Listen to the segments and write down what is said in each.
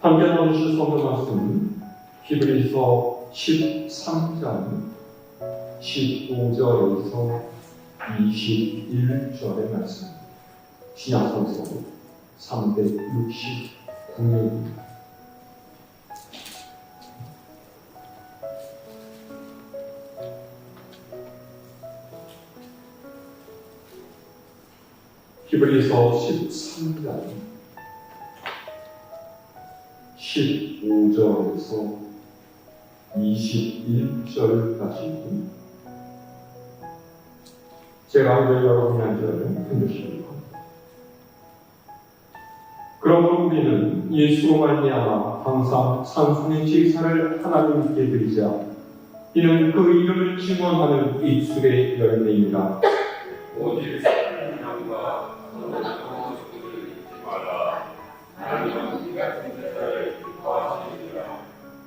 함께 나누실 성경 말씀은 히브리서 13장 15절에서 21절의 말씀, 신약성서 369년입니다. 히브리서 13장 15절에서 21절까지 제가 오늘 여러분이 앉으라면 흔드시기 바랍니다. 그러므로 우리는 예수로 말미암아 항상 찬송의 제사를 하나님께 드리자. 이는 그 이름을 증언하는 입술의 열매입니다. 오직 사랑과 선한 것들을 잊지 마라. 하나님은 이 같은 자를 기뻐하시리라.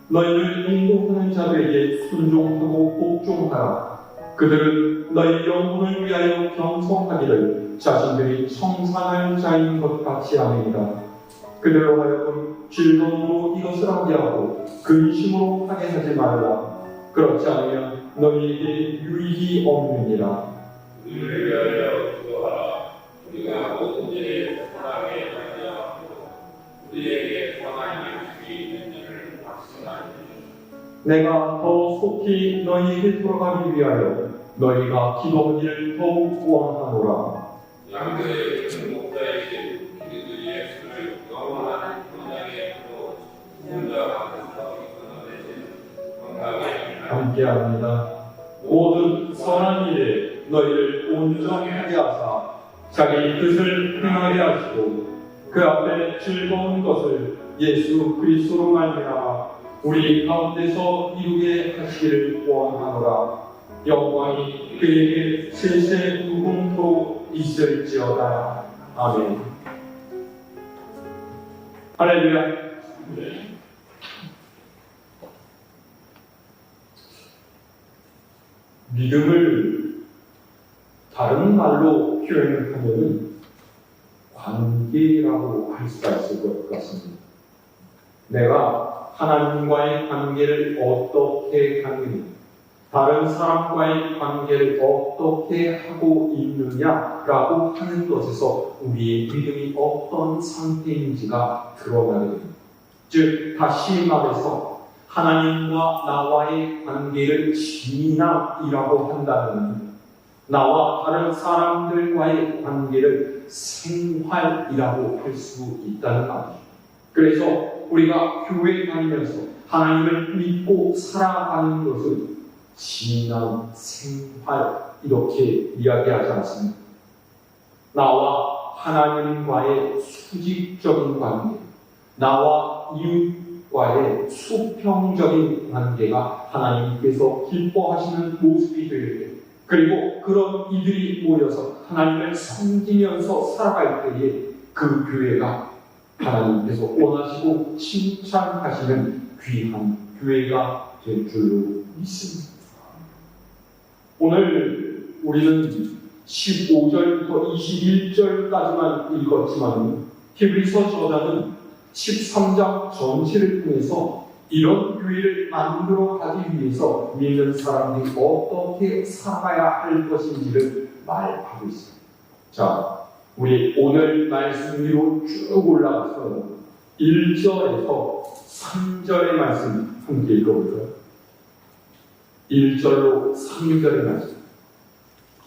너희를 인도하는 자들에게 순종하고 복종하라. 그들은 너희 영혼을 위하여 경성하기를 자신들이 청산할 자인 것 같이 하느니라. 그들로 하여금 즐거움으로 이것을 하게 하고 근심으로 하게 하지 말라. 그렇지 않으면 너희에게 유익이 없느니라. 우리를 위하여 기도하라. 우리가 모든 일에 선하게 하고 우리에게 선한 일이 있는 일을 확신하니 내가 더 속히 너희에게 돌아가기 위하여 너희가 기도하기를 더욱 원하노라. 양들의 큰 목자이신 그리스도 예수를 영원한 본향에로 혼자 앞에서 이끌어내신 건강에 함께합니다. 모든 선한 일에 너희를 온전하게 하사 자기 뜻을 행하게 하시고 그 앞에 즐거운 것을 예수 그리스도로 말미암아 우리 가운데서 이루게 하시기를 원하노라. 영광이 그에게 세세 무궁토록 있을지어다. 아멘. 할렐루야. 믿음을 다른 말로 표현하면 관계라고 할 수가 있을 것 같습니다. 내가 하나님과의 관계를 어떻게 하느냐, 다른 사람과의 관계를 어떻게 하고 있느냐라고 하는 것에서 우리의 믿음이 어떤 상태인지가 드러나게 됩니다. 즉, 다시 말해서 하나님과 나와의 관계를 신앙이라고 한다면 나와 다른 사람들과의 관계를 생활이라고 할 수 있다는 말이죠. 그래서 우리가 교회에 다니면서 하나님을 믿고 살아가는 것은 신앙, 생활 이렇게 이야기하지 않습니다. 나와 하나님과의 수직적인 관계, 나와 이웃과의 수평적인 관계가 하나님께서 기뻐하시는 모습이 될 때, 그리고 그런 이들이 모여서 하나님을 섬기면서 살아갈 때에 그 교회가 하나님께서 원하시고 칭찬하시는 귀한 교회가 될 줄로 믿습니다. 오늘 우리는 15절부터 21절까지만 읽었지만 히브리서 저자는 13장 전체를 통해서 이런 교회를 만들어 가기 위해서 믿는 사람들이 어떻게 살아가야 할 것인지를 말하고 있습니다. 자, 우리 오늘 말씀 위로 쭉 올라가서 1절에서 3절의 말씀 함께 읽어볼까요? 1절로 3절의 말씀.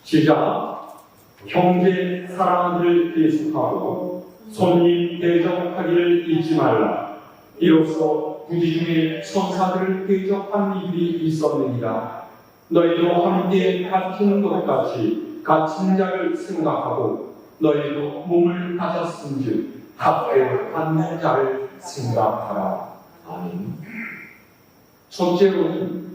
시작. 형제 사랑들을 계속하고 손님 대접하기를 잊지 말라. 이로써 부지 중에 천사들을 대접한 이들이 있었느니라. 너희도 함께 갇힌 것 같이 갇힌 자를 생각하고 너희도 몸을 가졌은즉 합해 받는 자를 생각하라. 아멘. 첫째로는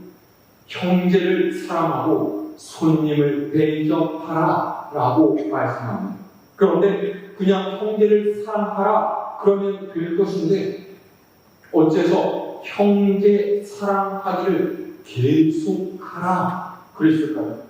형제를 사랑하고 손님을 대접하라 라고 말씀합니다. 그런데 그냥 형제를 사랑하라 그러면 될 것인데 어째서 형제 사랑하기를 계속하라 그랬을까요?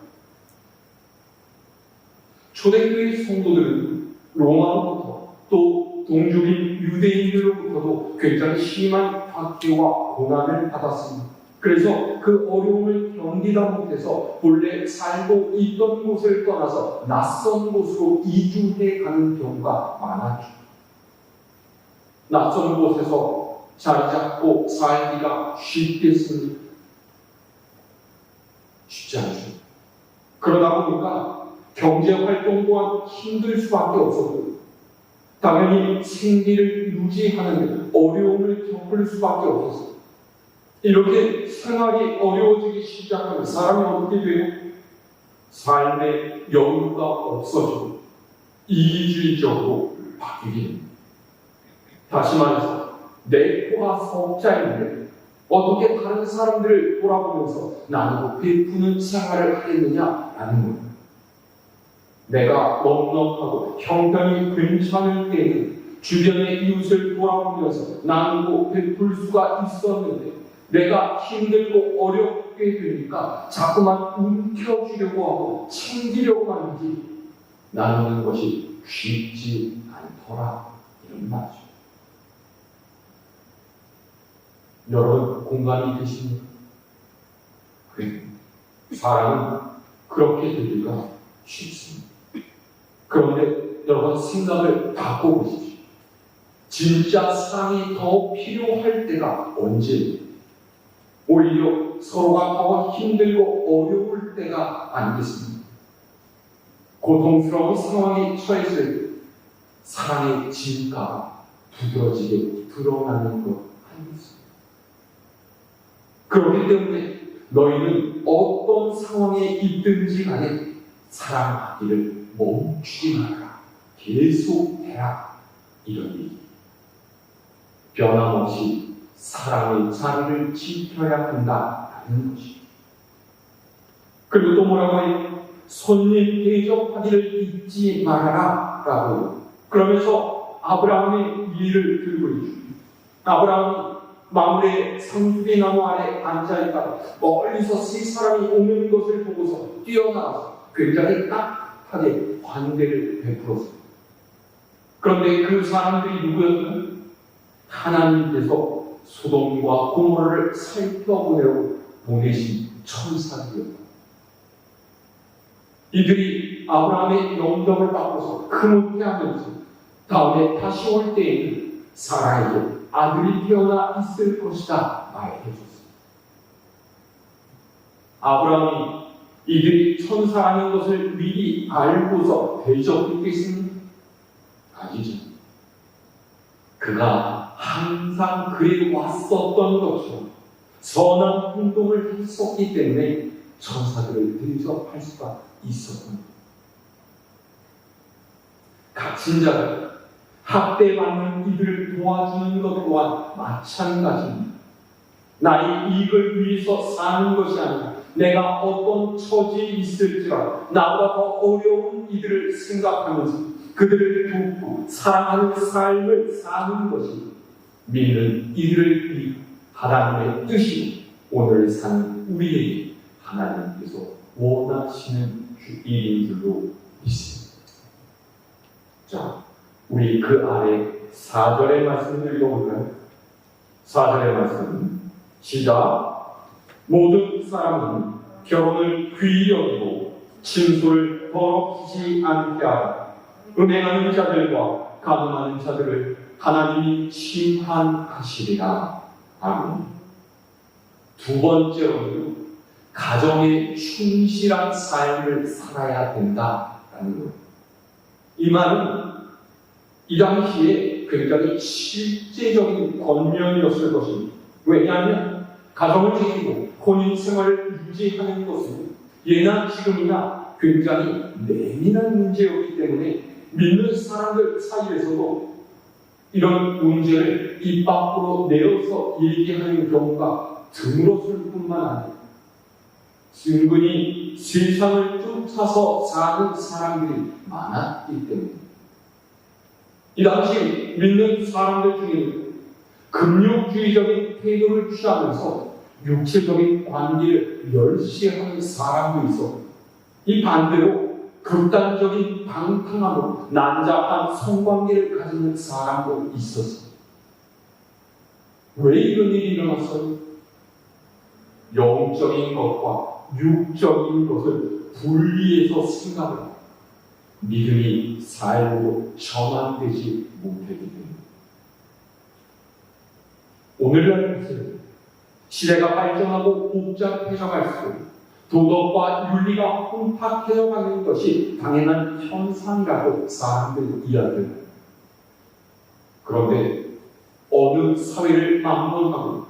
초대교회 성도들은 로마로부터 또 동족인 유대인들로부터도 굉장히 심한 박해와 고난을 받았습니다. 그래서 그 어려움을 견디다 못해서 본래 살고 있던 곳을 떠나서 낯선 곳으로 이주해 가는 경우가 많았죠. 낯선 곳에서 자리 잡고 살기가 쉽겠습니까? 쉽지 않죠. 그러다 보니까 경제활동 또한 힘들 수밖에 없었고, 당연히 생계를 유지하는 어려움을 겪을 수밖에 없었어요. 이렇게 생활이 어려워지기 시작하면 사람이 어떻게 돼요? 삶의 여유가 없어지고 이기주의적으로 바뀌게 됩니다. 다시 말해서 내 코가 석자인데 어떻게 다른 사람들을 돌아보면서 나는 베푸는 생활을 하겠느냐라는 거예요. 내가 넉넉하고 형편이 괜찮을 때는 주변의 이웃을 돌아보면서 나누고 베풀 수가 있었는데, 내가 힘들고 어렵게 되니까 자꾸만 움켜쥐려고 하고 챙기려고 하는지 나누는 것이 쉽지 않더라, 이런 말이죠. 여러분 공감이 되십니까? 사람은 그렇게 되기가 쉽습니다. 그런데 여러분 생각을 바꿔보십시오. 진짜 사랑이 더 필요할 때가 언제입니까? 오히려 서로가 더 힘들고 어려울 때가 아니겠습니까? 고통스러운 상황에 처했을 때 사랑의 진가가 두드러지게 드러나는 것 아니겠습니까? 그렇기 때문에 너희는 어떤 상황에 있든지 간에 사랑하기를 멈추지 말아라. 계속해라. 이런 얘기. 변함없이 사랑의 자리를 지켜야 한다는 것이죠. 그리고 또 뭐라고 해요? 손님 대접하기를 잊지 말아라 라고. 그러면서 아브라함의 일을 들고 있죠. 아브라함이 마물의 상수리 나무 아래 앉아있다가 멀리서 세 사람이 오는 것을 보고서 뛰어나와서 굉장히 따뜻하게 관대를 베풀었습니다. 그런데 그 사람들이 누구였나요? 하나님께서 소돔과 고모라를 살펴보내고 보내신 천사들이었다. 이들이 아브라함의 영접을 받고서 흐뭇해 하면서 다음에 다시 올 때에는 사라에게 아들이 태어나 있을 것이다 말해줬습니다. 아브라함이 이들이 천사라는 것을 미리 알고서 대접했겠습니까? 아니죠. 그가 항상 그래 왔었던 것처럼 선한 행동을 했었기 때문에 천사들을 대접할 수가 있었던 것. 갇힌 자들, 학대받는 이들을 도와주는 것 또한 마찬가지입니다. 나의 이익을 위해서 사는 것이 아니라 내가 어떤 처지에 있을지라도 나보다 더 어려운 이들을 생각하면서 그들을 돕고 사랑하는 삶을 사는 것이 믿는 이들을 위해 하나님의 뜻이 오늘 사는 우리에게 하나님께서 원하시는 일인 줄로 믿습니다. 자, 우리 그 아래 4절의 말씀을 읽어볼까요? 4절의 말씀 시작. 모든 사람은 결혼을 귀히 여기고 침소를 더럽히지 않게 하라. 음행하는 자들과 가늠하는 자들을 하나님이 심판하시리라. 아멘. 두 번째로는 가정에 충실한 삶을 살아야 된다라는 것. 이 말은 이 당시에 굉장히 실제적인 권면이었을 것입니다. 왜냐하면 가정을 지키고 혼인 생활을 유지하는 것은 예나 지금이나 굉장히 내민한 문제였기 때문에 믿는 사람들 사이에서도 이런 문제를 입 밖으로 내어서 얘기하는 경우가 드물었을 뿐만 아니라 은근히 세상을 쫓아서 사는 사람들이 많았기 때문에 이 당시 믿는 사람들 중에는 금욕주의적인 태도를 취하면서 육체적인 관계를 멸시하는 사람도 있었고, 이 반대로 극단적인 방탕함으로 난잡한 성관계를 가지는 사람도 있었습니다. 왜 이런 일이 일어났어요? 영적인 것과 육적인 것을 분리해서 생각하고 믿음이 삶으로 전환되지 못하게 됩니다. 오늘날 보세요. 시대가 발전하고 복잡해져 갈수록 도덕과 윤리가 혼탁해져 가는 것이 당연한 현상이라고 사람들이 이야기합니다. 그런데 어느 사회를 막론하고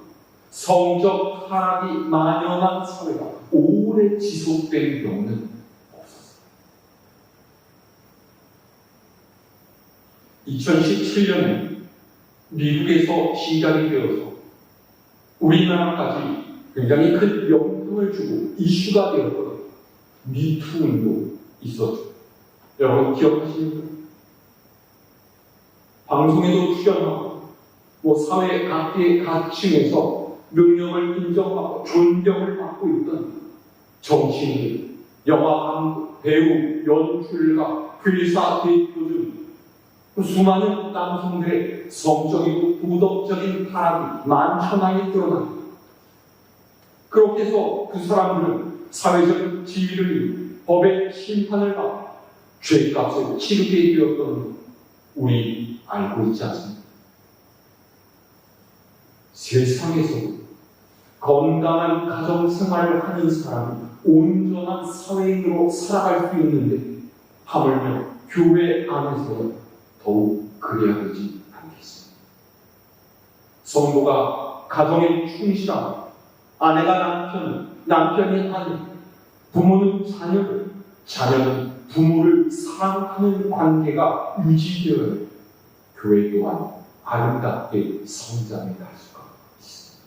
성적 타락이 만연한 사회가 오래 지속된 경우는 없었습니다. 2017년에 미국에서 시작이 되어서 우리나라까지 굉장히 큰 영향을 주고 이슈가 되었던 미투 운동이 있었죠. 여러분 기억하십니까? 방송에도 출연하고 사회 각계 각층에서 능력을 인정받고 존경을 받고 있던 정치인들, 영화 감독, 배우, 연출가, 회사 대표 등 수많은 남성들의 성적이고 도덕적인 타락이 만천하에 드러납니다. 그렇게 해서 그 사람들은 사회적 지위를 잃고 법의 심판을 받고 죄값을 치르게 되었던 우리 알고 있지 않습니까? 세상에서 건강한 가정생활을 하는 사람이 온전한 사회인으로 살아갈 수 있는데 하물며 교회 안에서는 더욱 그래야 되지 않겠습니다. 성도가 가정에 충실하고 아내가 남편을, 남편이 아내, 부모는 자녀를, 자녀는 부모를 사랑하는 관계가 유지되어야 교회 또한 아름답게 성장해 갈 수가 있습니다.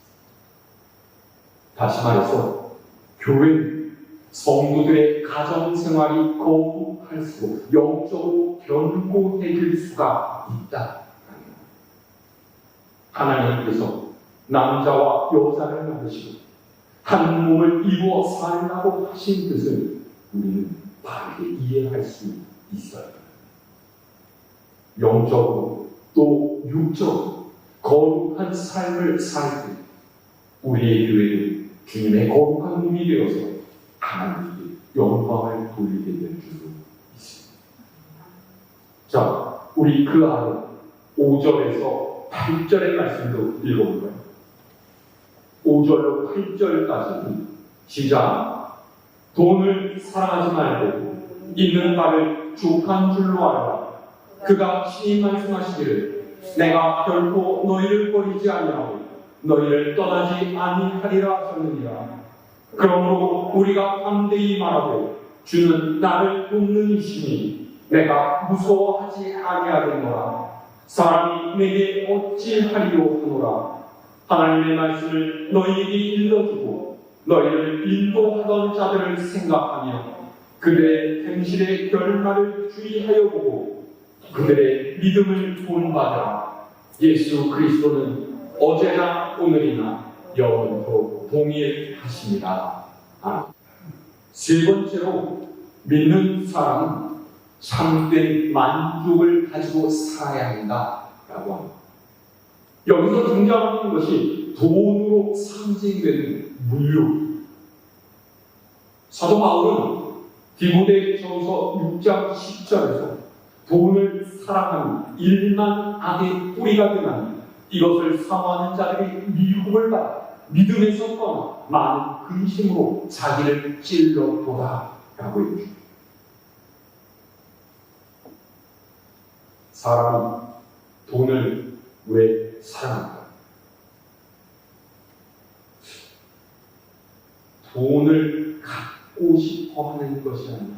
다시 말해서 교회는 성도들의 가정생활이 거룩할수록 영적으로 견고해질 수가 있다. 하나님께서 남자와 여자를 만드시고 한 몸을 이루어 살라고 하신 뜻을 우리는 바르게 이해할 수 있어요. 영적으로 또 육적으로 거룩한 삶을 살 때 우리의 교회는 주님의 거룩한 몸이 되어서 하나님께 영광을 돌리게 될 줄로 믿습니다. 자, 우리 그 아래 5절에서 8절의 말씀도 읽어볼까요? 5절로 8절까지는 시작. 돈을 사랑하지 말고 있는 바를 족한 줄로 알라. 그가 친히 말씀하시기를 내가 결코 너희를 버리지 아니하고 너희를 떠나지 아니하리라 하셨느니라. 그러므로 우리가 담대히 말하되 주는 나를 돕는 이시니 내가 무서워하지 아니하겠노라. 사람이 내게 어찌하리요 하노라. 하나님의 말씀을 너희에게 일러주고 너희를 인도하던 자들을 생각하며 그들의 행실의 결말을 주의하여 보고 그들의 믿음을 본받으라. 예수 그리스도는 어제나 오늘이나 영원토록 동일하십니다. 세 번째로 믿는 사람은 참된 만족을 가지고 살아야 한다라고 합니다. 여기서 등장하는 것이 돈으로 상징되는 물욕. 사도 바울은 디모데전서 6장 10절에서 돈을 사랑하는 일만 악의 뿌리가 되나니 이것을 사모하는 자들이 미혹을 받아 믿음에서 떠나 많은 근심으로 자기를 찔러도다 라고 해주십니다. 사람은 돈을 왜 사랑합니까? 돈을 갖고 싶어 하는 것이 아니라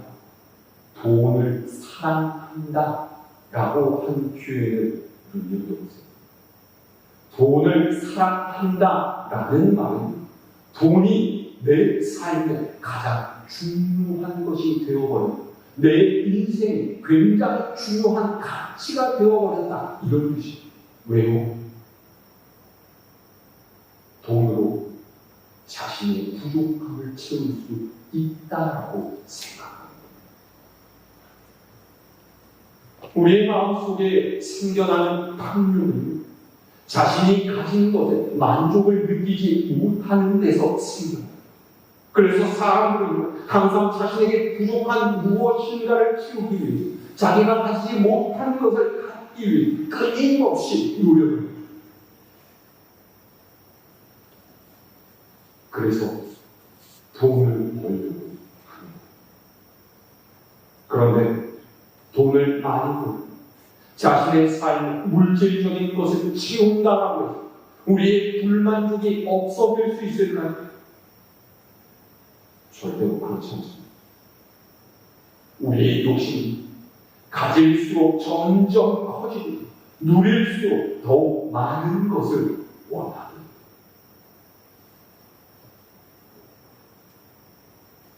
돈을 사랑한다 라고 하는 표현을 눈여겨보세요. 돈을 사랑한다 라는 말은 돈이 내 삶에 가장 중요한 것이 되어버린다. 내 인생에 굉장히 중요한 가치가 되어버렸다. 이런 뜻이에요. 왜요? 돈으로 자신의 부족함을 채울 수 있다라고 생각합니다. 우리의 마음속에 생겨나는 탐욕은 자신이 가진 것에 만족을 느끼지 못하는 데서 생겨납니다. 그래서 사람들은 항상 자신에게 부족한 무엇인가를 채우기 위해 자기가 가지지 못한 것을 갖기 위해 끊임없이 노력을 합니다. 그래서 돈을 벌려고 합니다. 그런데 돈을 많이 벌고 자신의 삶, 물질적인 것을 채운다라고 해서 우리의 불만족이 없어질 수 있을까요? 절대로 그렇지 않습니다. 우리의 욕심이 가질수록 점점 커지고 누릴수록 더욱 많은 것을 원합니다.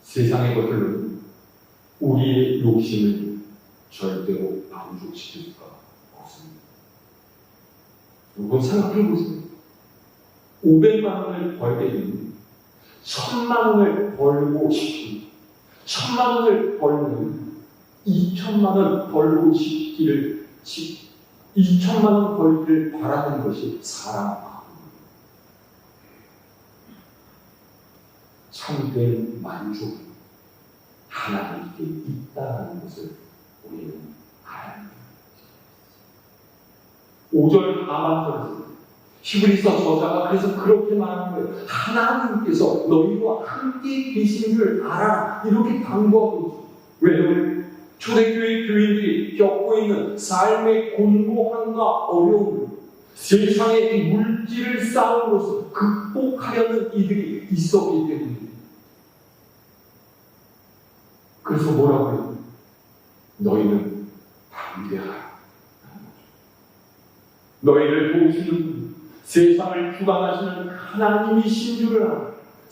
세상의 것들은 우리의 욕심을 절대로 만족시킬 수가 없습니다. 여러분 생각해 보세요. 500만 원을 벌게 되면 1000만 원을 벌고 싶은 1000만 원을 벌면 2000만 원 벌고 싶기를 2000만 원 벌기를 바라는 것이 사람 마음입니다. 참된 만족은 하나님께 있다는 것을 우리는 알아야 합니다. 5절 하반절에서 히브리서 저자가 그래서 그렇게 말하는 거예요. 하나님께서 너희와 함께 계신 줄 알아. 이렇게 당부하고 있죠. 왜냐하면 초대교회 교인들이 겪고 있는 삶의 곤고함과 어려움을 세상의 물질을 쌓음으로써 극복하려는 이들이 있었기 때문입니다. 그래서 뭐라고 해요? 너희는 담대하라. 너희를 도우시는 분, 세상을 주관하시는 하나님이신 줄을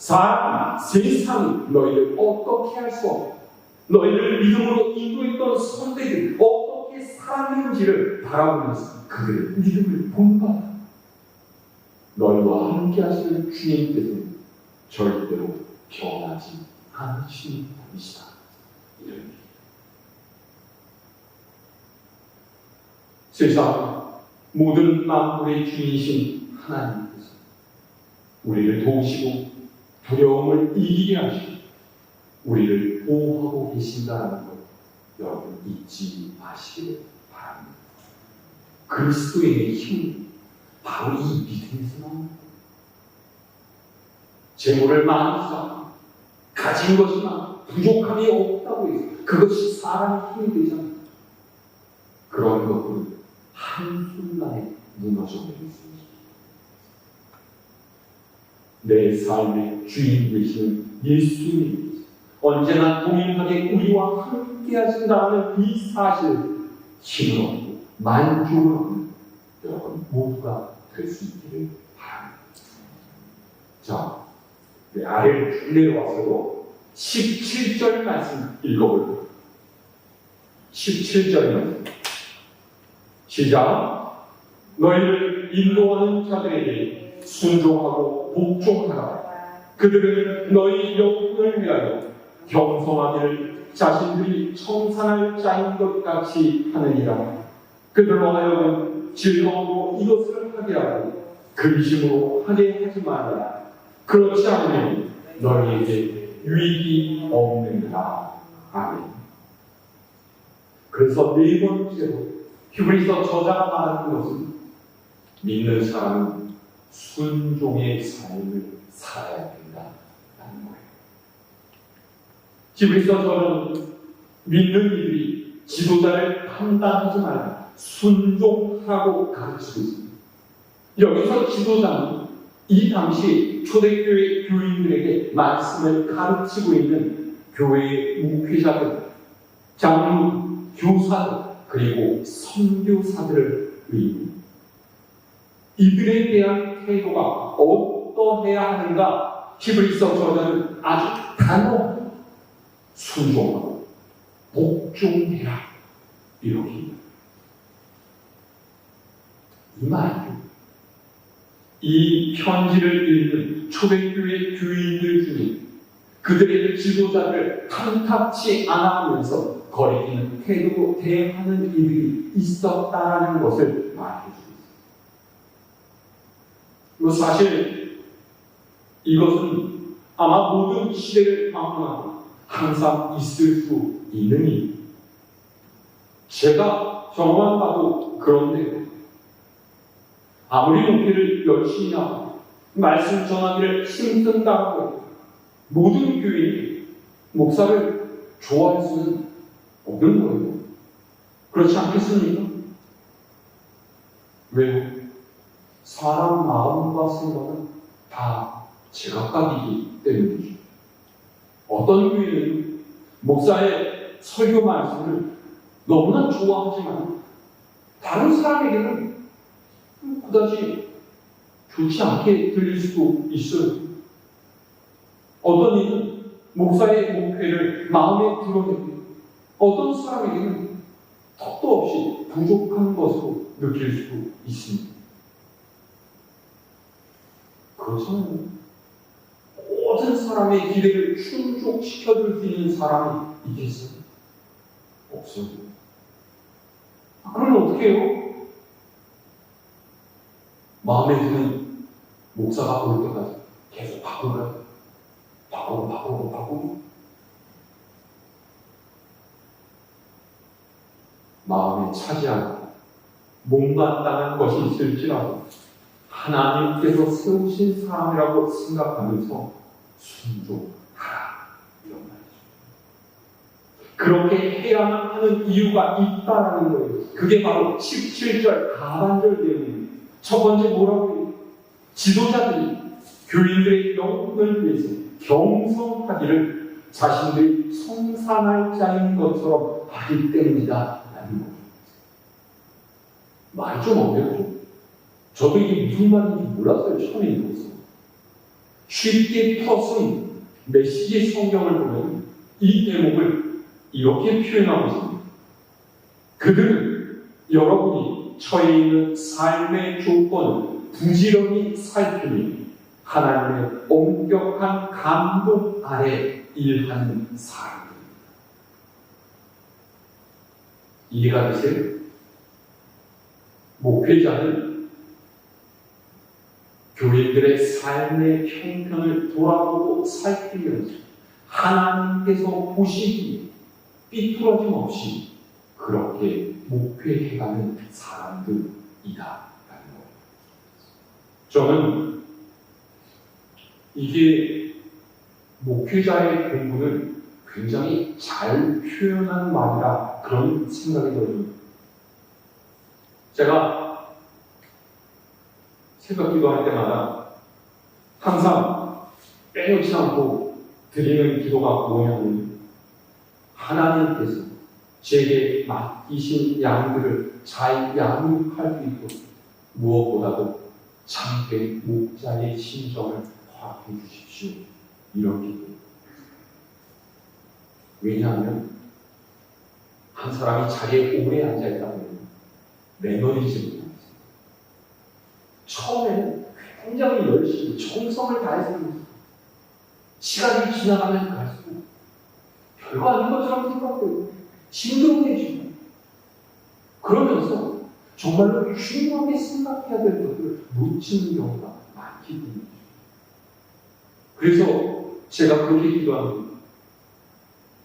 알아. 세상이 너희를 어떻게 할 수 없고 너희를 믿음으로 인도했던 선배들이 어떻게 살았는지를 바라보면서 그들의 믿음을 본받아. 너희와 함께 하시는 주님께서는 절대로 변하지 않으시는 분이시다. 이런 세상 모든 만물의 주인이신 하나님께서 우리를 도우시고 두려움을 이기게 하시고 우리를 보호하고 계신다는 것 여러분 잊지 마시기를 바랍니다. 그리스도의 힘은 바로 이 믿음에서 나옵니다. 재물을 많이 쌓고 가진 것이나 부족함이 없다고 해서 그것이 사람의 힘이 되지 않습니다. 그런 것들은 한순간에 무너져 내리습니다. 내 삶의 주인 되시는 예수님께서 언제나 동일하게 우리와 함께 하신다는 이 사실을 힘을 얻고 만족을 얻는 여러분 모두가 될 수 있기를 바랍니다. 자, 아래를 쭉 내려와서도 17절 말씀 읽어볼게요. 17절 말씀 시작. 너희를 인도하는 자들에게 순종하고 복종하라. 그들은 너희 영혼을 위하여 겸손하기를 자신들이 청산할 자인 것 같이 하느니라. 그들로 하여금 즐거움으로 이것을 하기라고 근심으로 하게 하지 말라. 그렇지 않으면 너희에게 유익이 없느니라. 아멘. 그래서 네 번째로 히브리서 저자가 말하는 것은 믿는 사람은 순종의 삶을 살아야 된다는 거예요. 히브리서 저자는 믿는 이들이 지도자를 판단하지 말라 순종하고 가르치고 있습니다. 여기서 지도자는 이 당시 초대교회 교인들에게 말씀을 가르치고 있는 교회의 목회자들, 장로, 교사들, 그리고 선교사들을 의미합니다. 이들에 대한 태도가 어떠해야 하는가 히브리서 저자는 아주 단호하게 순종하고 복종해라 이렇게 이 말이 이 편지를 읽는 초대교회 교인들 중에 그 그들의 지도자를 탐탁치 않아 하면서 거리끼는 태도로 대하는 이들이 있었다는 것을 말해주고 있습니다. 사실 이것은 아마 모든 시대를 방문하고 항상 있을 수 있는 일. 제가 경험한 바도 그런데요. 아무리 목회를 열심히 하고 말씀 전하기를 힘든다고 해도 모든 교인이 목사를 좋아할 수는 없는 거예요. 그렇지 않겠습니까? 왜요? 사람 마음과 생각은 다 제각각이기 때문이죠. 어떤 교인은 목사의 설교 말씀을 너무나 좋아하지만 다른 사람에게는 그다지 좋지 않게 들릴 수도 있어요. 어떤 이는 목사의 목회를 마음에 드러내고 어떤 사람에게는 턱도 없이 부족한 것으로 느낄 수 있습니다. 그렇잖아요. 모든 사람의 기대를 충족시켜줄 수 있는 사람이 있겠어요? 없어요. 그러면 어떻게 해요? 마음에 드는 목사가 올 때까지 계속 바꾸고 마음에 차지하고 못마땅한 것이 있을지라도 하나님께서 세우신 사람이라고 생각하면서 순종하라, 이런 말이죠. 그렇게 해야만 하는 이유가 있다라는 거예요. 그게 바로 17절 하반절 내용입니다. 첫 번째 뭐라고 해요? 지도자들이 교인들의 영혼을 위해서 경성하기를 자신들이 성산할 자인 것처럼 하기 때문이다 라는 거죠. 말이 좀 어렵죠? 저도 이게 무슨 말인지 몰랐어요. 처음에 읽었어요. 쉽게 풀어쓴 메시지 성경을 보면 이 대목을 이렇게 표현하고 있습니다. 그들은 여러분이 처해 있는 삶의 조건을 부지런히 살피니 하나님의 엄격한 감독 아래 일하는 사람입니다. 이해가 되세요? 목회자는 교인들의 삶의 형편을 돌아보고 살피면서 하나님께서 보시기에 삐뚤어짐 없이 그렇게 목회해가는 사람들이다라는 거예요. 저는 이게 목회자의 공부를 굉장히 잘 표현한 말이라 그런 생각이 들어요. 제가 새벽 기도할 때마다 항상 빼놓지 않고 드리는 기도가 뭐냐면 하나님께서 제게 맡기신 양들을 잘 양육할 수 있도록 무엇보다도 참된 목자의 심정을 허락해 주십시오. 이런 기도. 왜냐하면 한 사람이 자리에 오래 앉아있다면 매너리즘을 합니다. 처음에는 굉장히 열심히 정성을 다해서 시간이 지나가면 갈수록 별거 아닌 것처럼 생각돼요. 징그러워지고 그러면서 정말로 중요하게 생각해야 될 것을 놓치는 경우가 많기 때문이죠. 그래서 제가 그렇게 기도합니다.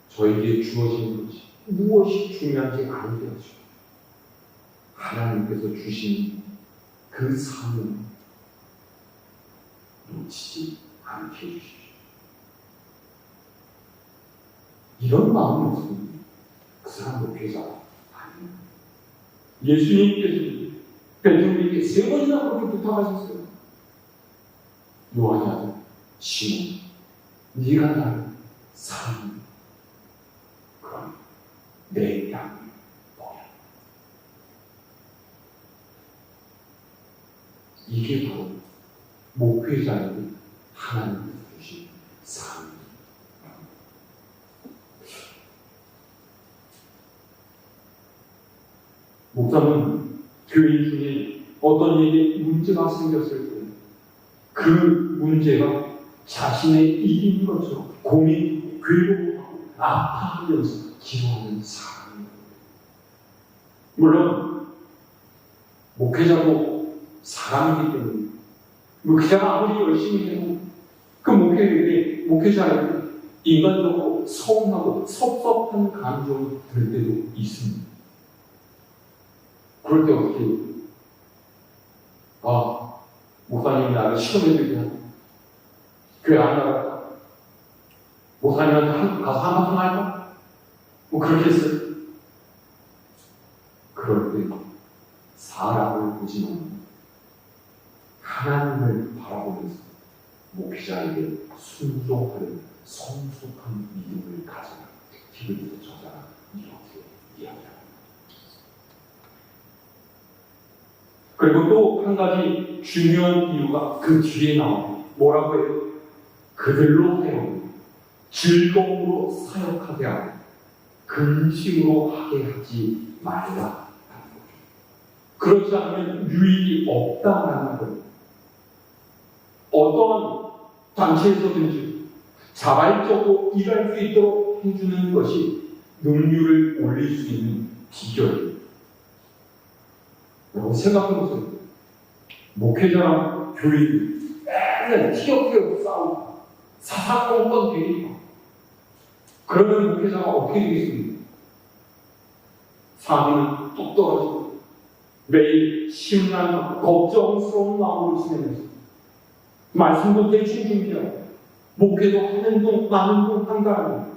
저에게 주어진 것이 무엇이 중요한지 알게 하시고 하나님께서 주신 그 삶을 놓치지 않게 해주십시오. 이런 마음이 없으면 그 사람 목회자가 아닙니다. 예수님께서 베드로에게 3번이나 그렇게 부탁하셨어요. 요한이 아들 시몬, 네가 나를 사랑한다. 그럼 내 양을 먹여라. 이게 바로 목회자에게 하나님께서 주신 삶입니다. 목사는 교인 중에 어떤 일이 문제가 생겼을 때 그 문제가 자신의 일인 것처럼 고민, 괴로워하고 아파하면서 기도하는 사람입니다. 물론 목회자도 사람이기 때문에 목회자가 아무리 열심히 해도 그 목회자에게 인간적으로 서운하고 섭섭한 감정이 들 때도 있습니다. 그럴 때 어떻게 해요? 목사님이 나를 시험해주게 하고 교회 안 나갈까? 목사님한테 가서 한마디 할까? 그렇게 했어요. 그럴 때 사람을 보지만 하나님을 바라보면서 목회자에게 순종하는 성숙한 믿음을 가져라. 히브리서 저자가 이렇게 이야기합니다. 그리고 또 한 가지 중요한 이유가 그 뒤에 나옵니다. 뭐라고 해요? 그들로 하여금 즐거움으로 사역하게 하고 근심으로 하게 하지 말라. 그렇지 않으면 유익이 없다라는 거예요. 어떤 단체에서든지 자발적으로 일할 수 있도록 해주는 것이 능률을 올릴 수 있는 비결이에요. 여러분 생각해보세요. 목회자랑 교인들 맨날 티격태격 싸우고 사사건건 되니까 그러면 목회자가 어떻게 되겠습니까? 삶은 뚝 떨어지고 매일 심란하고 걱정스러운 마음으로 지내면서 말씀도 대충 준비하고 목회도 하는 동 많은 동 한다는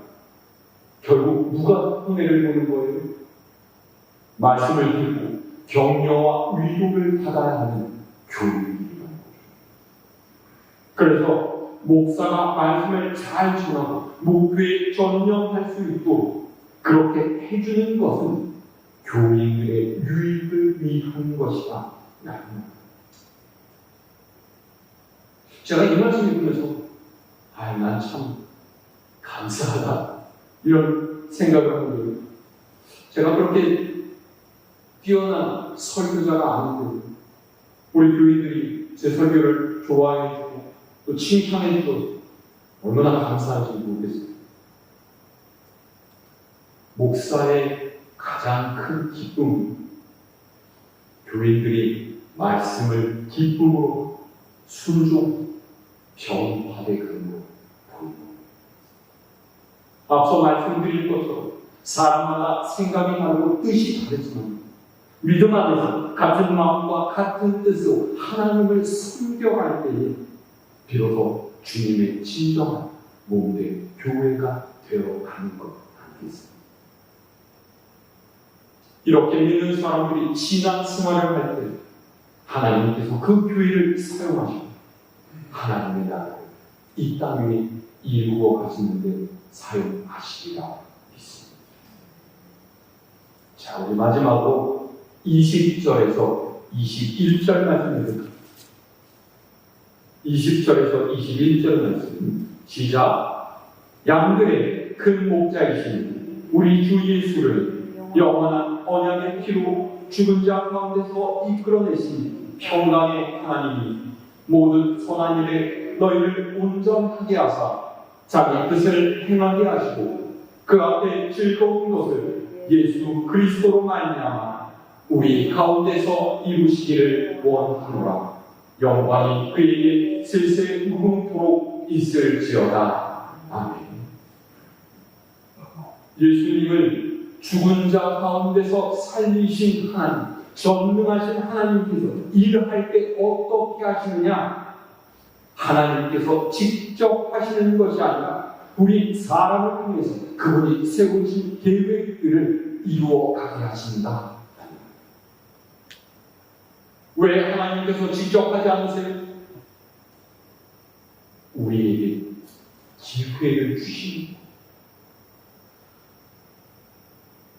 결국 누가 손해를 보는 거예요? 말씀을 듣고 격려와 위로를 받아야 하는 교육이라는 거죠. 그래서 목사가 말씀을 잘 전하고 목회에 전념할 수 있도록 그렇게 해주는 것은 교인들의 유익을 위한 것이다. 제가 이 말씀 읽으면서 난 참 감사하다 이런 생각을 하는데요. 제가 그렇게 뛰어난 설교자가 아닌데 우리 교인들이 제 설교를 좋아해주고 또 칭찬해주고 얼마나 감사한지 모르겠어요. 목사의 가장 큰 기쁨은 교인들이 말씀을 기쁨으로 순종 변화되는 걸 보입니다. 앞서 말씀드린 것처럼 사람마다 생각이 다르고 뜻이 다르지만 믿음 안에서 같은 마음과 같은 뜻으로 하나님을 섬겨갈 때에 비로소 주님의 진정한 몸된 교회가 되어가는 것 아니겠습니까? 이렇게 믿는 사람들이 신앙생활을 할 때 하나님께서 그 교회를 사용하시고 하나님의 나라를 이 땅 위에 이루어 가시는데 사용하시리라 믿습니다. 자, 우리 마지막으로 20절에서 21절 말씀입니다. 20절에서 21절 말씀 시작. 양들의 큰 목자이신 우리 주 예수를 영원한 언약의 피로 죽은 자 가운데서 이끌어내신 평강의 하나님이 모든 선한 일에 너희를 온전하게 하사 자기 뜻을 행하게 하시고 그 앞에 즐거운 것을 예수 그리스도로 말미암아 우리 가운데서 이루시기를 원하노라. 영광이 그에게 슬슬 무궁토록 있을지어다. 아멘. 예수님을 죽은 자 가운데서 살리신 하나님, 전능하신 하나님께서 일을 할 때 어떻게 하시느냐? 하나님께서 직접 하시는 것이 아니라 우리 사람을 통해서 그분이 세우신 계획들을 이루어 가게 하신다. 왜 하나님께서 직접 하지 않으세요? 우리에게 기회를 주십니다.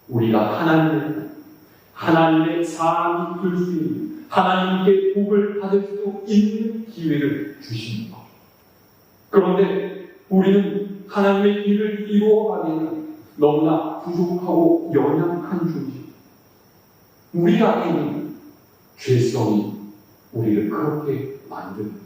우리가 하나님의 사람이 될 수 있는, 하나님께 복을 받을 수 있는 기회를 주십니다. 그런데 우리는 하나님의 일을 이루어가기에는 너무나 부족하고 연약한 존재. 우리 안에 있는 죄성이 우리를 그렇게 만듭니다.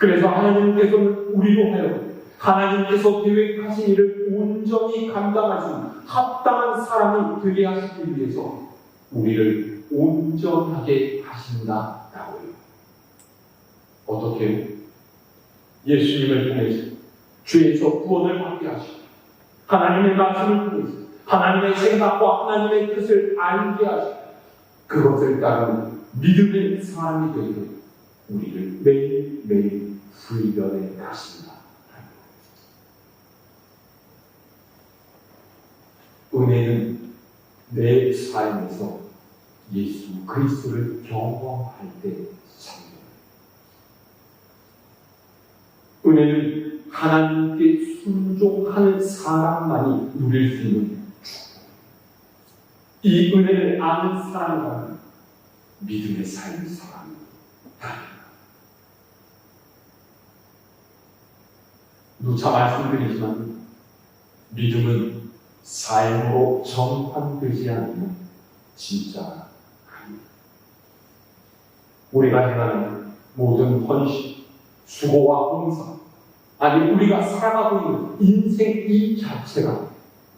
그래서 하나님께서는 우리로 하여금 하나님께서 계획하신 일을 온전히 감당할 수 있는 합당한 사람이 되게 하시기 위해서 우리를 온전하게 하신다라고요. 어떻게? 예수님을 통해서 죄에서 구원을 받게 하시고 하나님의 말씀을 통해서 하나님의 생각과 하나님의 뜻을 알게 하시고 그것을 따르는 믿음의 사람이 되도록 우리를 매일매일 훈련해 가신다. 은혜는 내 삶에서 예수 그리스도를 경험할 때 생겨요. 은혜는 하나님께 순종하는 사람만이 누릴 수 있는 축복. 이 은혜를 아는 사람과는 믿음의 삶을 살아가는 누차 말씀드리지만 믿음은 삶으로 전환되지 않으면 진짜 아닙니다. 우리가 행하는 모든 헌신, 수고와 봉사, 아니 우리가 살아가고 있는 인생 이 자체가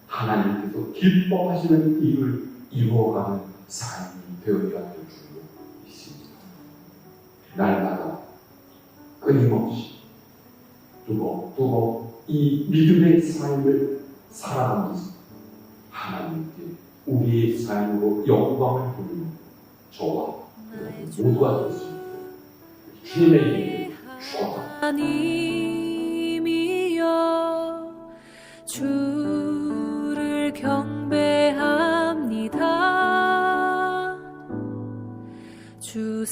하나님께서 기뻐하시는 일을 이루어가는 삶이 되어야 될 줄로 믿습니다. 날마다 끊임없이 두고 이 믿음의 삶을 살아가면서 하나님께 우리의 삶으로 영광을 돌리는 저와 모두가 됐습니다. 주님의 이름으로 축원합니다. 하나님이여 주를 경배합니다. 주